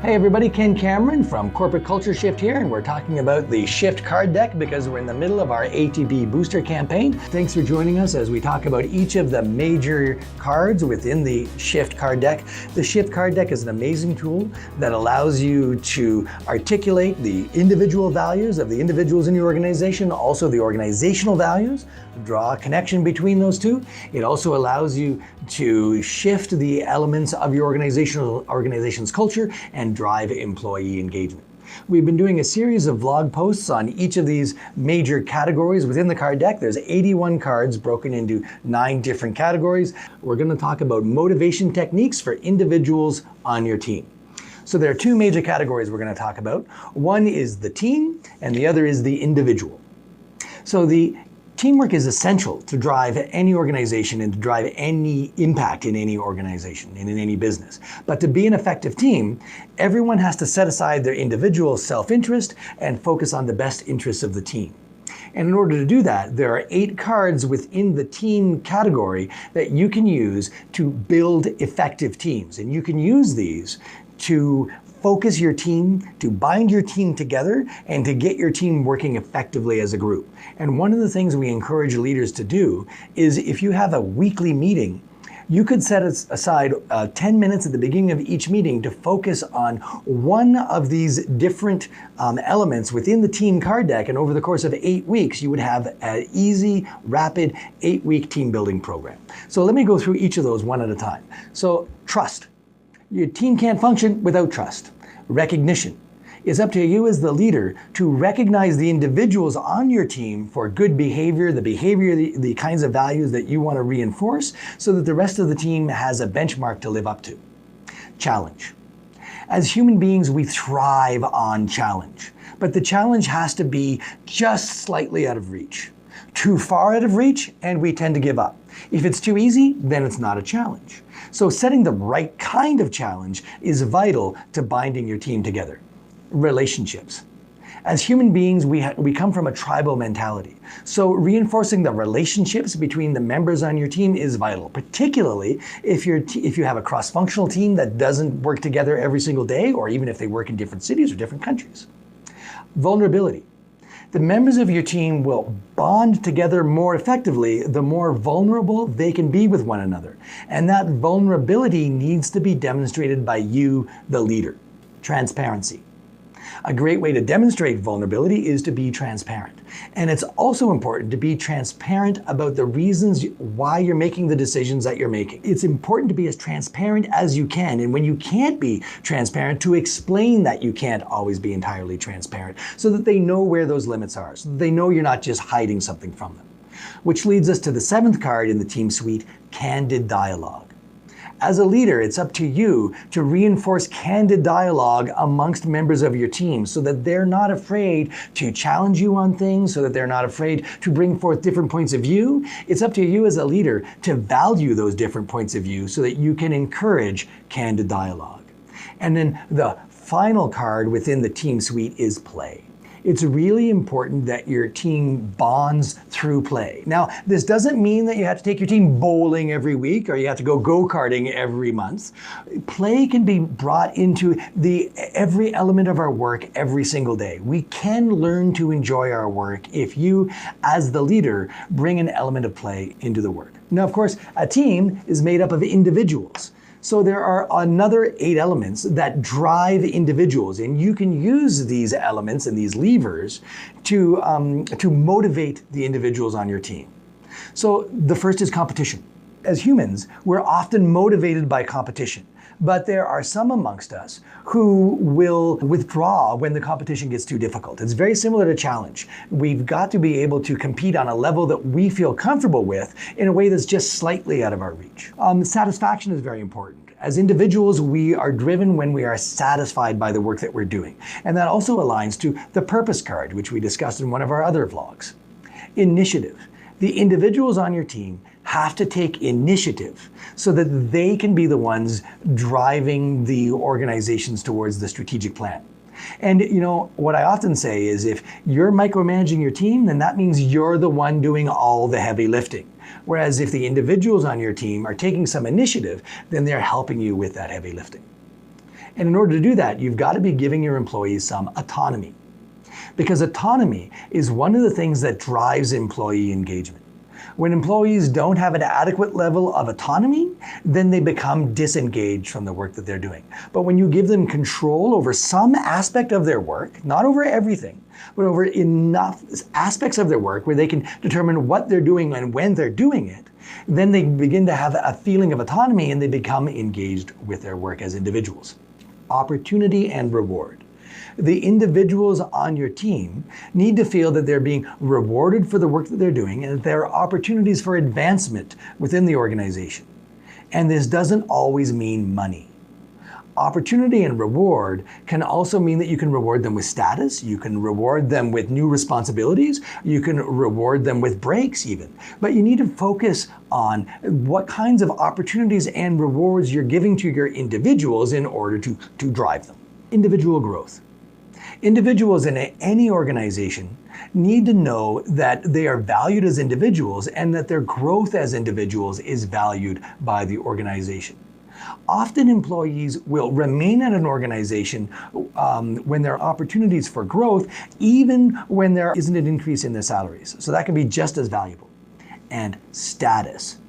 Hey everybody, Ken Cameron from Corporate Culture Shift here, and we're talking about the Shift card deck because we're in the middle of our ATB booster campaign. Thanks for joining us as we talk about each of the major cards within the Shift card deck. The Shift card deck is an amazing tool that allows you to articulate the individual values of the individuals in your organization, also the organizational values, draw a connection between those two. It also allows you to shift the elements of your organization's culture and drive employee engagement. We've been doing a series of blog posts on each of these major categories within the card deck. There's 81 cards broken into 9 different categories. We're going to talk about motivation techniques for individuals on your team. So there are 2 major categories we're going to talk about. One is the team and the other is the individual. So the teamwork is essential to drive any organization and to drive any impact in any organization and in any business. But to be an effective team, everyone has to set aside their individual self-interest and focus on the best interests of the team. And in order to do that, there are 8 cards within the team category that you can use to build effective teams. And you can use these to focus your team, to bind your team together, and to get your team working effectively as a group. And one of the things we encourage leaders to do is if you have a weekly meeting, you could set aside 10 minutes at the beginning of each meeting to focus on one of these different elements within the team card deck. And over the course of 8 weeks, you would have an easy, rapid 8-week team building program. So let me go through each of those one at a time. So trust. Your team can't function without trust. Recognition. It's up to you as the leader to recognize the individuals on your team for good behavior, the kinds of values that you want to reinforce so that the rest of the team has a benchmark to live up to. Challenge. As human beings, we thrive on challenge, but the challenge has to be just slightly out of reach. Too far out of reach, and we tend to give up. If it's too easy, then it's not a challenge. So setting the right kind of challenge is vital to binding your team together. Relationships. As human beings, we come from a tribal mentality. So reinforcing the relationships between the members on your team is vital, particularly if you have a cross-functional team that doesn't work together every single day, or even if they work in different cities or different countries. Vulnerability. The members of your team will bond together more effectively the more vulnerable they can be with one another. And that vulnerability needs to be demonstrated by you, the leader. Transparency. A great way to demonstrate vulnerability is to be transparent. And it's also important to be transparent about the reasons why you're making the decisions that you're making. It's important to be as transparent as you can. And when you can't be transparent, to explain that you can't always be entirely transparent so that they know where those limits are, so that they know you're not just hiding something from them. Which leads us to the 7th card in the team suite, candid dialogue. As a leader, it's up to you to reinforce candid dialogue amongst members of your team so that they're not afraid to challenge you on things, so that they're not afraid to bring forth different points of view. It's up to you as a leader to value those different points of view so that you can encourage candid dialogue. And then the final card within the team suite is play. It's really important that your team bonds through play. Now, this doesn't mean that you have to take your team bowling every week or you have to go go-karting every month. Play can be brought into every element of our work every single day. We can learn to enjoy our work if you, as the leader, bring an element of play into the work. Now, of course, a team is made up of individuals. So there are another 8 elements that drive individuals, and you can use these elements and these levers to motivate the individuals on your team. So the first is competition. As humans, we're often motivated by competition, but there are some amongst us who will withdraw when the competition gets too difficult. It's very similar to challenge. We've got to be able to compete on a level that we feel comfortable with in a way that's just slightly out of our reach. Satisfaction is very important. As individuals, we are driven when we are satisfied by the work that we're doing. And that also aligns to the purpose card, which we discussed in one of our other vlogs. Initiative. The individuals on your team have to take initiative so that they can be the ones driving the organizations towards the strategic plan. And you know, what I often say is if you're micromanaging your team, then that means you're the one doing all the heavy lifting. Whereas if the individuals on your team are taking some initiative, then they're helping you with that heavy lifting. And in order to do that, you've got to be giving your employees some autonomy. Because autonomy is one of the things that drives employee engagement. When employees don't have an adequate level of autonomy, then they become disengaged from the work that they're doing. But when you give them control over some aspect of their work, not over everything, but over enough aspects of their work where they can determine what they're doing and when they're doing it, then they begin to have a feeling of autonomy and they become engaged with their work as individuals. Opportunity and reward. The individuals on your team need to feel that they're being rewarded for the work that they're doing and that there are opportunities for advancement within the organization. And this doesn't always mean money. Opportunity and reward can also mean that you can reward them with status, you can reward them with new responsibilities, you can reward them with breaks even. But you need to focus on what kinds of opportunities and rewards you're giving to your individuals in order to drive them. Individual growth. Individuals in any organization need to know that they are valued as individuals and that their growth as individuals is valued by the organization. Often employees will remain at an organization when there are opportunities for growth, even when there isn't an increase in their salaries. So that can be just as valuable. And status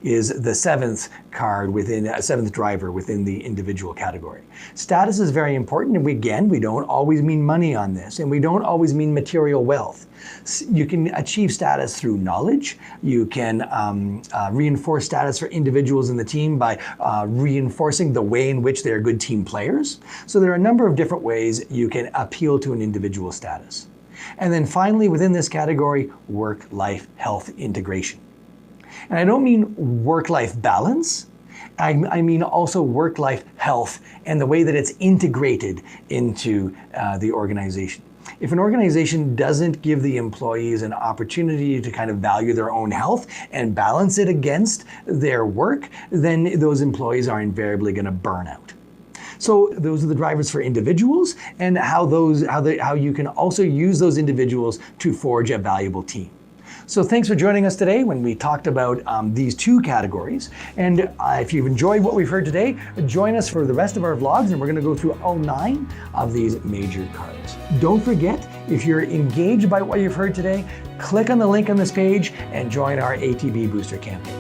is the seventh driver within the individual category. Status is very important, and we don't always mean money on this, and we don't always mean material wealth. You can achieve status through knowledge. You can reinforce status for individuals in the team by reinforcing the way in which they're good team players. So there are a number of different ways you can appeal to an individual status. And then finally, within this category, work-life health integration. And I don't mean work-life balance, I mean also work-life health and the way that it's integrated into the organization. If an organization doesn't give the employees an opportunity to kind of value their own health and balance it against their work, then those employees are invariably going to burn out. So those are the drivers for individuals and how you can also use those individuals to forge a valuable team. So thanks for joining us today when we talked about these two categories. And if you've enjoyed what we've heard today, join us for the rest of our vlogs, and we're going to go through all 9 of these major cards. Don't forget, if you're engaged by what you've heard today, click on the link on this page and join our ATB Booster campaign.